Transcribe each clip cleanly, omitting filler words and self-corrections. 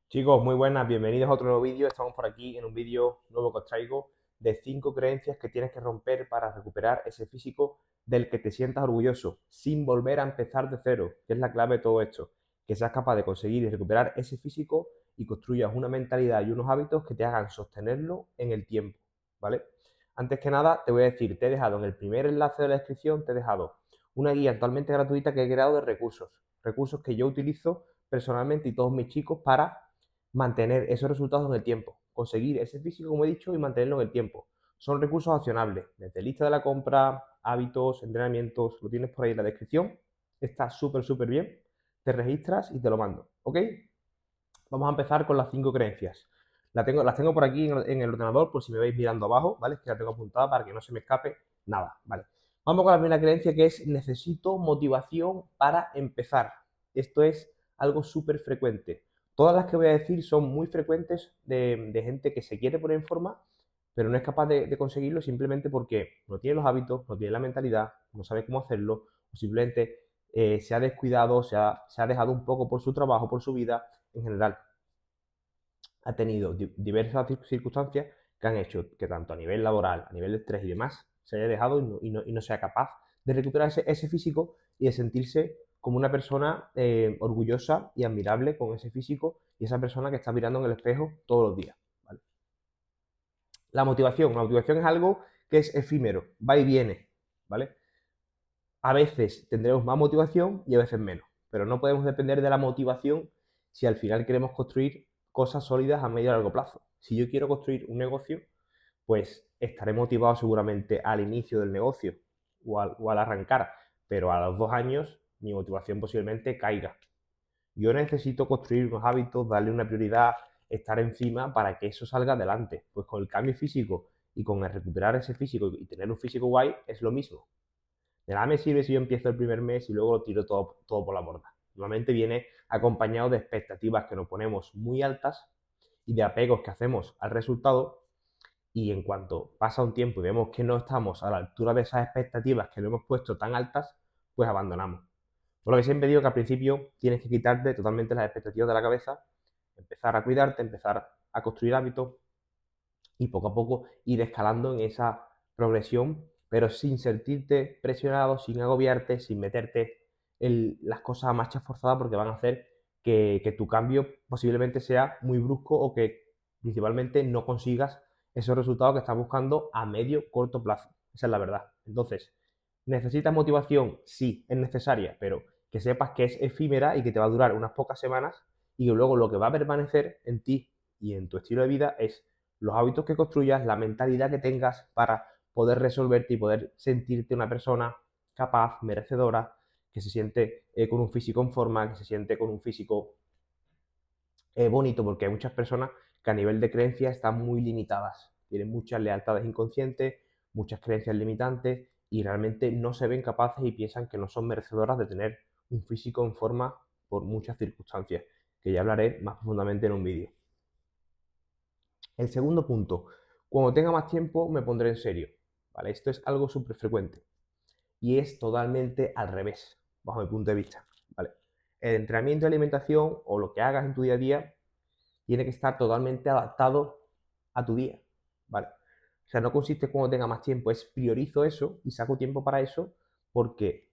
Chicos, muy buenas, bienvenidos a otro nuevo vídeo. Estamos por aquí en un vídeo nuevo que os traigo de 5 creencias que tienes que romper para recuperar ese físico del que te sientas orgulloso, sin volver a empezar de cero, que es la clave de todo esto. Que seas capaz de conseguir y recuperar ese físico y construyas una mentalidad y unos hábitos que te hagan sostenerlo en el tiempo, ¿vale? Antes que nada, te voy a decir, te he dejado en el primer enlace de la descripción, te he dejado una guía totalmente gratuita que he creado de recursos que yo utilizo personalmente y todos mis chicos para mantener esos resultados en el tiempo, conseguir ese físico, como he dicho, y mantenerlo en el tiempo. Son recursos accionables, desde lista de la compra, hábitos, entrenamientos, lo tienes por ahí en la descripción. Está súper bien. Te registras y te lo mando, ¿ok? Vamos a empezar con las 5 creencias. Las tengo por aquí en el ordenador, por si me veis mirando abajo, ¿vale? Es que la tengo apuntada para que no se me escape nada, ¿vale? Vamos con la primera creencia, que es necesito motivación para empezar. Esto es algo súper frecuente. Todas las que voy a decir son muy frecuentes de gente que se quiere poner en forma, pero no es capaz de conseguirlo simplemente porque no tiene los hábitos, no tiene la mentalidad, no sabe cómo hacerlo, o simplemente se ha descuidado, se ha dejado un poco por su trabajo, por su vida en general. Ha tenido diversas circunstancias que han hecho que tanto a nivel laboral, a nivel de estrés y demás, se haya dejado y no sea capaz de recuperar ese físico y de sentirse como una persona orgullosa y admirable con ese físico y esa persona que está mirando en el espejo todos los días, ¿vale? La motivación es algo que es efímero, va y viene, ¿vale? A veces tendremos más motivación y a veces menos, pero no podemos depender de la motivación si al final queremos construir cosas sólidas a medio y largo plazo. Si yo quiero construir un negocio, pues estaré motivado seguramente al inicio del negocio o al arrancar, pero a los 2 años mi motivación posiblemente caiga. Yo necesito construir unos hábitos, darle una prioridad, estar encima para que eso salga adelante. Pues con el cambio físico y con el recuperar ese físico y tener un físico guay es lo mismo. De nada me sirve si yo empiezo el primer mes y luego lo tiro todo por la borda. Normalmente viene acompañado de expectativas que nos ponemos muy altas y de apegos que hacemos al resultado, y en cuanto pasa un tiempo y vemos que no estamos a la altura de esas expectativas que no hemos puesto tan altas, pues abandonamos. Por lo que siempre digo que al principio tienes que quitarte totalmente las expectativas de la cabeza, empezar a cuidarte, empezar a construir hábitos y poco a poco ir escalando en esa progresión, pero sin sentirte presionado, sin agobiarte, sin meterte en las cosas a marcha forzada, porque van a hacer que tu cambio posiblemente sea muy brusco o que principalmente no consigas esos resultados que estás buscando a medio corto plazo. Esa es la verdad. Entonces, ¿necesitas motivación? Sí, es necesaria, pero que sepas que es efímera y que te va a durar unas pocas semanas y que luego lo que va a permanecer en ti y en tu estilo de vida es los hábitos que construyas, la mentalidad que tengas para poder resolverte y poder sentirte una persona capaz, merecedora, que se siente con un físico en forma, que se siente con un físico bonito, porque hay muchas personas que a nivel de creencias están muy limitadas, tienen muchas lealtades inconscientes, muchas creencias limitantes y realmente no se ven capaces y piensan que no son merecedoras de tener un físico en forma por muchas circunstancias, que ya hablaré más profundamente en un vídeo. El segundo punto, cuando tenga más tiempo me pondré en serio, ¿vale? Esto es algo súper frecuente y es totalmente al revés, bajo mi punto de vista, ¿vale? El entrenamiento y alimentación o lo que hagas en tu día a día tiene que estar totalmente adaptado a tu día, ¿vale? O sea, no consiste cuando tenga más tiempo, es priorizo eso y saco tiempo para eso porque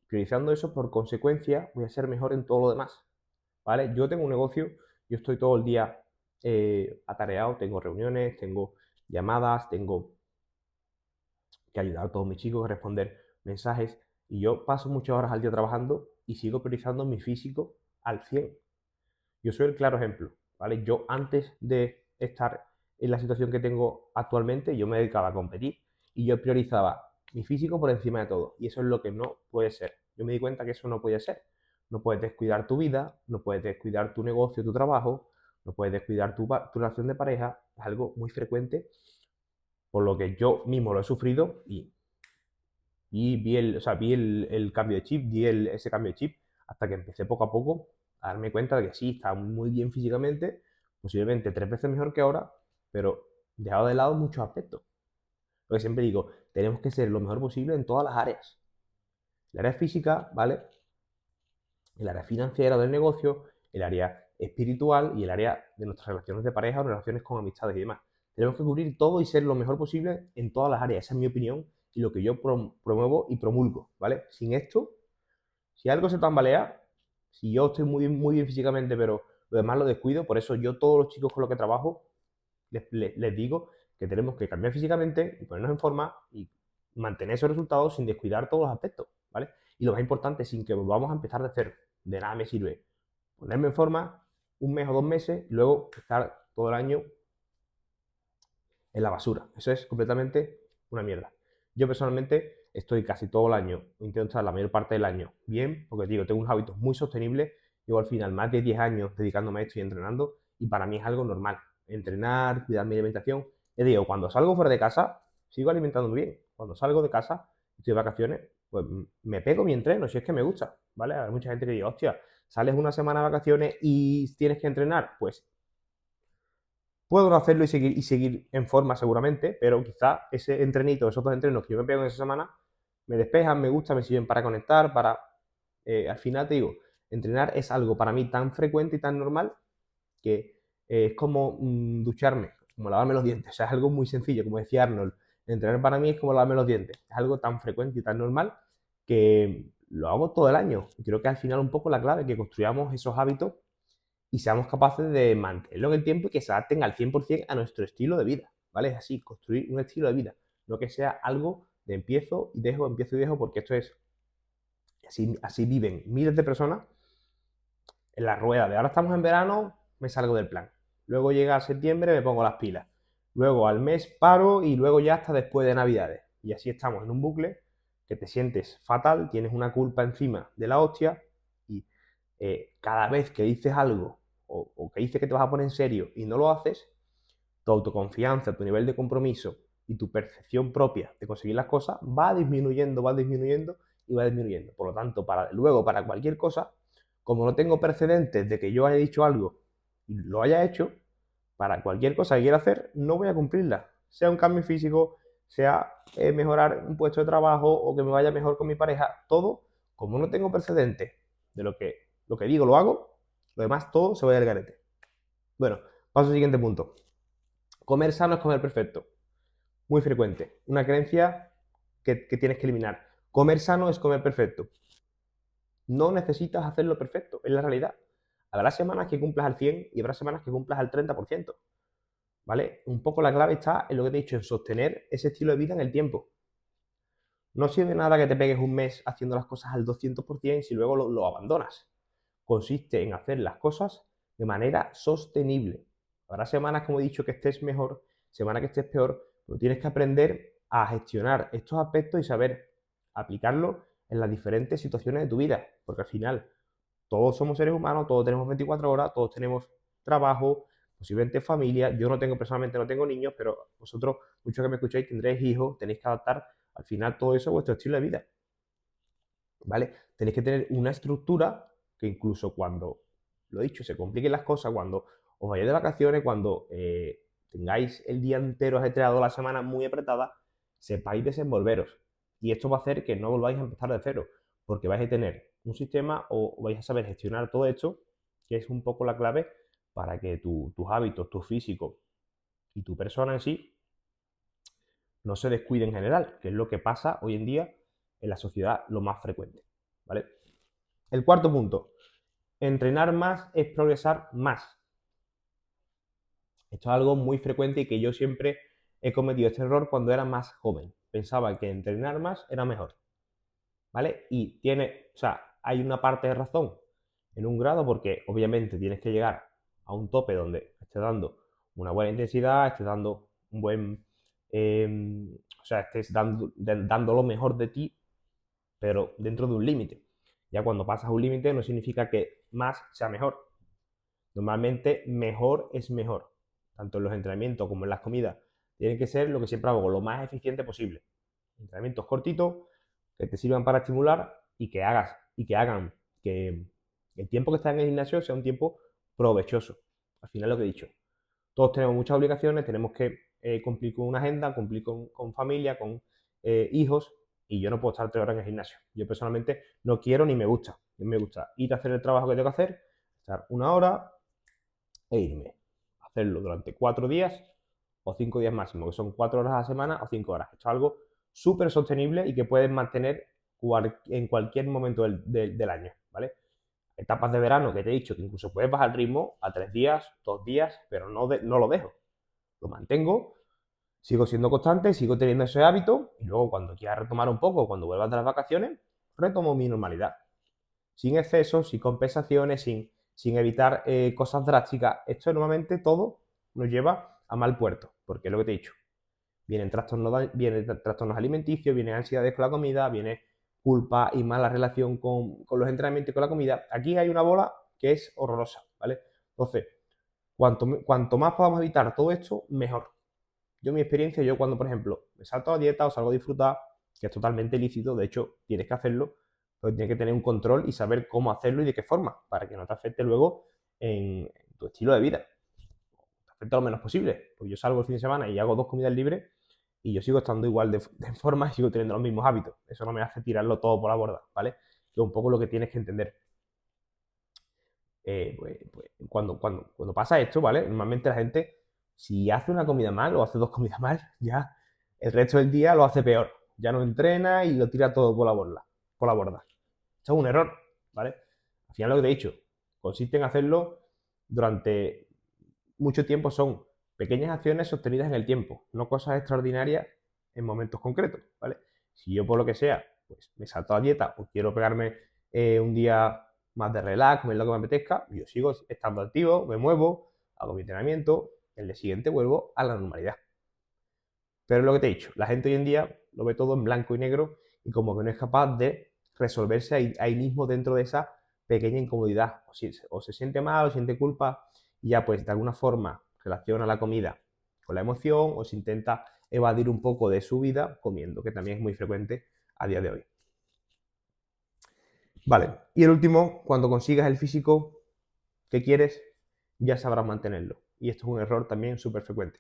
priorizando eso, por consecuencia, voy a ser mejor en todo lo demás, ¿vale? Yo tengo un negocio, yo estoy todo el día atareado, tengo reuniones, tengo llamadas, tengo que ayudar a todos mis chicos a responder mensajes y yo paso muchas horas al día trabajando y sigo priorizando mi físico al 100. Yo soy el claro ejemplo, ¿vale? Yo antes de estar en la situación que tengo actualmente, yo me dedicaba a competir y yo priorizaba mi físico por encima de todo. Y eso es lo que no puede ser. Yo me di cuenta que eso no puede ser. No puedes descuidar tu vida, no puedes descuidar tu negocio, tu trabajo, no puedes descuidar tu relación de pareja. Es algo muy frecuente, por lo que yo mismo lo he sufrido y vi el cambio de chip, ese cambio de chip, hasta que empecé poco a poco a darme cuenta de que sí, estaba muy bien físicamente, posiblemente 3 veces mejor que ahora, pero dejado de lado muchos aspectos. Lo que siempre digo, tenemos que ser lo mejor posible en todas las áreas. El área física, ¿vale? El área financiera del negocio, el área espiritual y el área de nuestras relaciones de pareja o relaciones con amistades y demás. Tenemos que cubrir todo y ser lo mejor posible en todas las áreas. Esa es mi opinión y lo que yo promuevo y promulgo, ¿vale? Sin esto, si algo se tambalea, si yo estoy muy bien físicamente, pero lo demás lo descuido, por eso yo todos los chicos con los que trabajo les digo que tenemos que cambiar físicamente y ponernos en forma y mantener esos resultados sin descuidar todos los aspectos, ¿vale? Y lo más importante, sin que volvamos a empezar de cero. De nada me sirve ponerme en forma un mes o 2 meses y luego estar todo el año en la basura. Eso es completamente una mierda. Yo personalmente estoy casi todo el año, intento estar la mayor parte del año bien, porque digo, tengo unos hábitos muy sostenibles. Llevo al final más de 10 años dedicándome a esto y entrenando, y para mí es algo normal. Entrenar, cuidar mi alimentación. Les digo, cuando salgo fuera de casa, sigo alimentándome bien. Cuando salgo de casa, estoy de vacaciones, pues me pego mi entreno, si es que me gusta, ¿vale? Hay mucha gente que dice, hostia, sales una semana de vacaciones y tienes que entrenar, pues puedo no hacerlo y seguir en forma seguramente, pero quizá ese entrenito, esos 2 entrenos que yo me pego en esa semana, me despejan, me gustan, me sirven para conectar, al final te digo, entrenar es algo para mí tan frecuente y tan normal que es como ducharme, como lavarme los dientes. O sea, es algo muy sencillo, como decía Arnold. Entrenar para mí es como lavarme los dientes. Es algo tan frecuente y tan normal que lo hago todo el año. Y creo que al final un poco la clave es que construyamos esos hábitos y seamos capaces de mantenerlo en el tiempo y que se adapten al 100% a nuestro estilo de vida, ¿vale? Es así, construir un estilo de vida, no que sea algo de empiezo y dejo, porque esto es, así viven miles de personas en la rueda de ahora estamos en verano, me salgo del plan. Luego llega septiembre, me pongo las pilas. Luego al mes paro y luego ya hasta después de Navidades. Y así estamos en un bucle que te sientes fatal, tienes una culpa encima de la hostia y cada vez que dices algo o que dices que te vas a poner en serio y no lo haces, tu autoconfianza, tu nivel de compromiso y tu percepción propia de conseguir las cosas va disminuyendo y va disminuyendo. Por lo tanto, luego para cualquier cosa, como no tengo precedentes de que yo haya dicho algo y lo haya hecho, para cualquier cosa que quiera hacer, no voy a cumplirla. Sea un cambio físico, sea mejorar un puesto de trabajo o que me vaya mejor con mi pareja, todo, como no tengo precedentes de lo que digo, lo hago, lo demás todo se va al garete. Bueno, paso al siguiente punto. Comer sano es comer perfecto. Muy frecuente. Una creencia que tienes que eliminar. Comer sano es comer perfecto. No necesitas hacerlo perfecto, es la realidad. Habrá semanas que cumplas al 100 y habrá semanas que cumplas al 30%. ¿Vale? Un poco la clave está en lo que te he dicho, en sostener ese estilo de vida en el tiempo. No sirve nada que te pegues un mes haciendo las cosas al 200% si luego lo abandonas. Consiste en hacer las cosas de manera sostenible. Habrá semanas, como he dicho, que estés mejor, semanas que estés peor, pero tienes que aprender a gestionar estos aspectos y saber aplicarlo en las diferentes situaciones de tu vida, porque al final todos somos seres humanos, todos tenemos 24 horas, todos tenemos trabajo, posiblemente familia. Yo personalmente no tengo niños, pero vosotros, muchos que me escucháis, tendréis hijos, tenéis que adaptar al final todo eso a vuestro estilo de vida, ¿vale? Tenéis que tener una estructura que incluso cuando, lo he dicho, se compliquen las cosas, cuando os vayáis de vacaciones, cuando tengáis el día entero ajetreado, la semana muy apretada, sepáis desenvolveros. Y esto va a hacer que no volváis a empezar de cero, porque vais a tener un sistema o vais a saber gestionar todo esto, que es un poco la clave para que tus hábitos, tu físico y tu persona en sí no se descuide en general, que es lo que pasa hoy en día en la sociedad lo más frecuente, ¿vale? El cuarto punto, entrenar más es progresar más. Esto es algo muy frecuente y que yo siempre he cometido este error cuando era más joven. Pensaba que entrenar más era mejor, ¿vale? Y hay una parte de razón en un grado porque obviamente tienes que llegar a un tope donde estés dando una buena intensidad, estés dando un buen, estés dando lo mejor de ti, pero dentro de un límite. Ya cuando pasas un límite no significa que más sea mejor. Normalmente mejor es mejor. Tanto en los entrenamientos como en las comidas. Tienen que ser lo que siempre hago, lo más eficiente posible. Entrenamientos cortitos que te sirvan para estimular y que hagan que el tiempo que estás en el gimnasio sea un tiempo provechoso. Al final lo que he dicho. Todos tenemos muchas obligaciones, tenemos que cumplir con una agenda, cumplir con familia, con hijos, y yo no puedo estar 3 horas en el gimnasio. Yo personalmente no quiero ni me gusta. A mí me gusta ir a hacer el trabajo que tengo que hacer, estar 1 hora, e irme. Hacerlo durante 4 días o 5 días máximo, que son 4 horas a la semana o 5 horas. Esto es algo súper sostenible y que puedes mantener en cualquier momento del año, ¿vale? Etapas de verano que te he dicho que incluso puedes bajar el ritmo a 3 días, 2 días, pero no lo dejo. Lo mantengo, sigo siendo constante, sigo teniendo ese hábito y luego cuando quiera retomar un poco, cuando vuelva de las vacaciones, retomo mi normalidad. Sin excesos, sin compensaciones, sin evitar cosas drásticas. Esto normalmente todo nos lleva a mal puerto, porque es lo que te he dicho. Vienen trastornos alimenticios, viene ansiedades con la comida, viene culpa y mala relación con los entrenamientos y con la comida. Aquí hay una bola que es horrorosa, ¿vale? Entonces, cuanto más podamos evitar todo esto, mejor. Yo, mi experiencia, yo cuando, por ejemplo, me salto a la dieta o salgo a disfrutar, que es totalmente lícito, de hecho, tienes que hacerlo, pero tienes que tener un control y saber cómo hacerlo y de qué forma, para que no te afecte luego en tu estilo de vida. Te afecte lo menos posible. Pues yo salgo el fin de semana y hago 2 comidas libres y yo sigo estando igual de forma y sigo teniendo los mismos hábitos. Eso no me hace tirarlo todo por la borda, ¿vale? Que es un poco lo que tienes que entender. Cuando pasa esto, ¿vale? Normalmente la gente, si hace una comida mal o hace 2 comidas mal, ya el resto del día lo hace peor. Ya no entrena y lo tira todo por la borda. Por la borda. Esto es un error, ¿vale? Al final lo que te he dicho, consiste en hacerlo durante mucho tiempo, son pequeñas acciones sostenidas en el tiempo, no cosas extraordinarias en momentos concretos, ¿vale? Si yo por lo que sea, pues me salto a la dieta o quiero pegarme un día más de relax, comer lo que me apetezca, yo sigo estando activo, me muevo, hago mi entrenamiento, el día siguiente vuelvo a la normalidad. Pero es lo que te he dicho, la gente hoy en día lo ve todo en blanco y negro y como que no es capaz de resolverse ahí mismo dentro de esa pequeña incomodidad. O se siente mal, o siente culpa y ya pues de alguna forma relaciona la comida con la emoción o se intenta evadir un poco de su vida comiendo, que también es muy frecuente a día de hoy. Vale, y el último, cuando consigas el físico que quieres, ya sabrás mantenerlo. Y esto es un error también súper frecuente.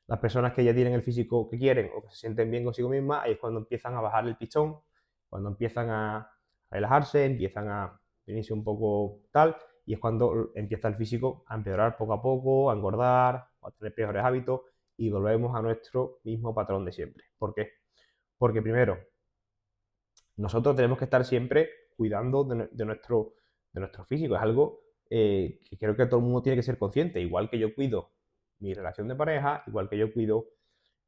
Las personas que ya tienen el físico que quieren o que se sienten bien consigo mismas, ahí es cuando empiezan a bajar el pistón, cuando empiezan a relajarse, empiezan a venirse un poco tal, y es cuando empieza el físico a empeorar poco a poco, a engordar, a tener peores hábitos y volvemos a nuestro mismo patrón de siempre. ¿Por qué? Porque primero, nosotros tenemos que estar siempre cuidando de nuestro físico. Es algo que creo que todo el mundo tiene que ser consciente. Igual que yo cuido mi relación de pareja, igual que yo cuido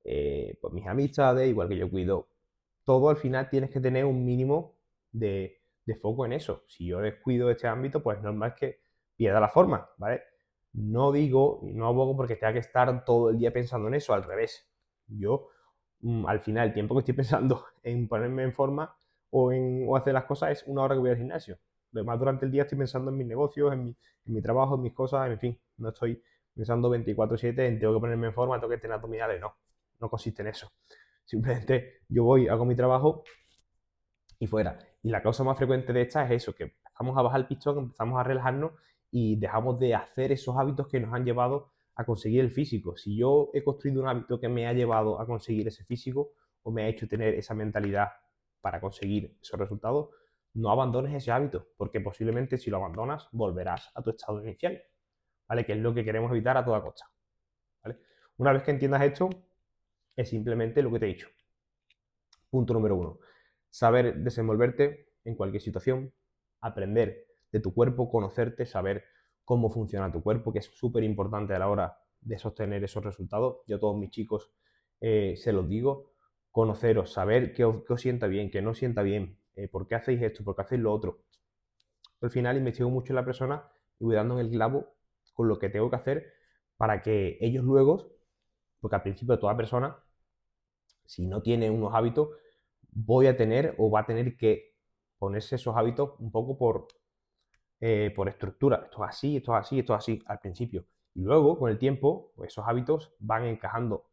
pues mis amistades, igual que yo cuido todo, al final tienes que tener un mínimo de foco en eso. Si yo descuido este ámbito, pues normal que pierda la forma, ¿vale? No digo y no abogo porque tenga que estar todo el día pensando en eso, al revés. Yo, al final, el tiempo que estoy pensando en ponerme en forma o hacer las cosas es 1 hora que voy al gimnasio. Además, durante el día estoy pensando en mis negocios, en mi trabajo, en mis cosas, en fin. No estoy pensando 24/7 en tengo que ponerme en forma, tengo que tener abdominales, no consiste en eso. Simplemente yo voy, hago mi trabajo y fuera. Y la causa más frecuente de esta es eso, que empezamos a bajar el pistón, empezamos a relajarnos y dejamos de hacer esos hábitos que nos han llevado a conseguir el físico. Si yo he construido un hábito que me ha llevado a conseguir ese físico o me ha hecho tener esa mentalidad para conseguir esos resultados, no abandones ese hábito, porque posiblemente si lo abandonas volverás a tu estado inicial, ¿vale? Que es lo que queremos evitar a toda costa, ¿vale? Una vez que entiendas esto, es simplemente lo que te he dicho. Punto número 1. Saber desenvolverte en cualquier situación, aprender de tu cuerpo, conocerte, saber cómo funciona tu cuerpo, que es súper importante a la hora de sostener esos resultados. Yo a todos mis chicos se los digo, conoceros, saber qué os sienta bien, qué no sienta bien, por qué hacéis esto, por qué hacéis lo otro. Al final investigo mucho en la persona y voy dando en el clavo con lo que tengo que hacer para que ellos luego, porque al principio toda persona, si no tiene unos hábitos, voy a tener o va a tener que ponerse esos hábitos un poco por estructura. Esto es así, esto es así, esto es así al principio. Y luego, con el tiempo, pues esos hábitos van encajando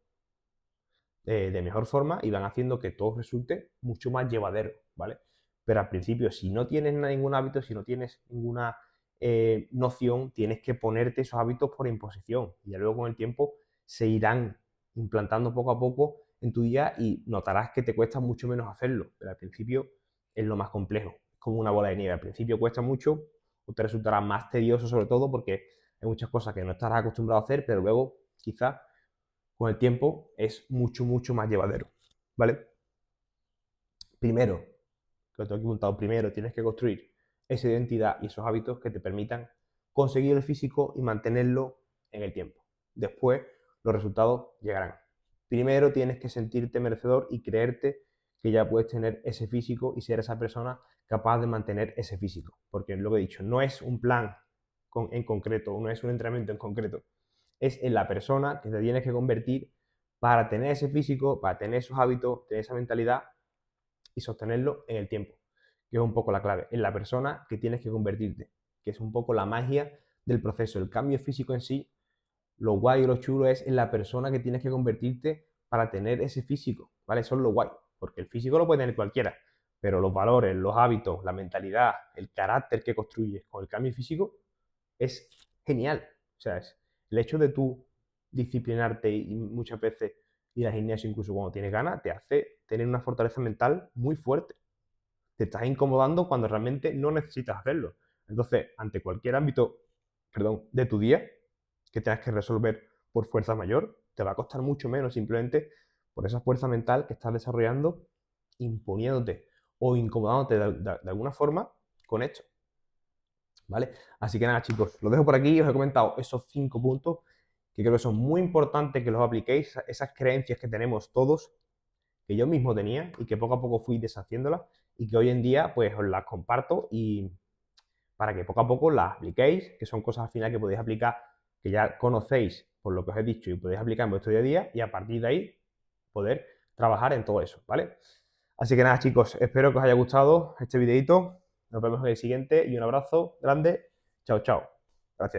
de mejor forma y van haciendo que todo resulte mucho más llevadero, ¿vale? Pero al principio, si no tienes ningún hábito, si no tienes ninguna noción, tienes que ponerte esos hábitos por imposición. Y ya luego con el tiempo se irán implantando poco a poco en tu día y notarás que te cuesta mucho menos hacerlo. Pero al principio es lo más complejo. Es como una bola de nieve. Al principio cuesta mucho o te resultará más tedioso sobre todo porque Hay muchas cosas que no estarás acostumbrado a hacer, pero luego quizás con el tiempo es mucho, mucho más llevadero, ¿vale? Primero, que lo tengo aquí apuntado, primero tienes que construir esa identidad y esos hábitos que te permitan conseguir el físico y mantenerlo en el tiempo. Después, los resultados llegarán. Primero tienes que sentirte merecedor y creerte que ya puedes tener ese físico y ser esa persona capaz de mantener ese físico. Porque lo que he dicho, no es un plan en concreto, no es un entrenamiento en concreto, es en la persona que te tienes que convertir para tener ese físico, para tener esos hábitos, tener esa mentalidad y sostenerlo en el tiempo, que es un poco la clave, en la persona que tienes que convertirte, que es un poco la magia del proceso. El cambio físico en sí, lo guay y lo chulo es en la persona que tienes que convertirte para tener ese físico, ¿vale? Eso es lo guay, porque el físico lo puede tener cualquiera, pero los valores, los hábitos, la mentalidad, el carácter que construyes con el cambio físico es genial. O sea, es el hecho de tú disciplinarte y muchas veces ir al gimnasio incluso cuando tienes ganas, te hace tener una fortaleza mental muy fuerte. Te estás incomodando cuando realmente no necesitas hacerlo. Entonces, ante cualquier ámbito, perdón, de tu día que tengas que resolver por fuerza mayor, te va a costar mucho menos simplemente por esa fuerza mental que estás desarrollando, imponiéndote o incomodándote de alguna forma con esto. ¿Vale? Así que nada, chicos, lo dejo por aquí. Os he comentado esos 5 puntos que creo que son muy importantes que los apliquéis, esas creencias que tenemos todos, que yo mismo tenía y que poco a poco fui deshaciéndolas y que hoy en día pues os las comparto y para que poco a poco las apliquéis, que son cosas al final que podéis aplicar, que ya conocéis por lo que os he dicho y podéis aplicar en vuestro día a día y a partir de ahí poder trabajar en todo eso, ¿vale? Así que nada, chicos, espero que os haya gustado este videito. Nos vemos en el siguiente y un abrazo grande. Chao, chao. Gracias.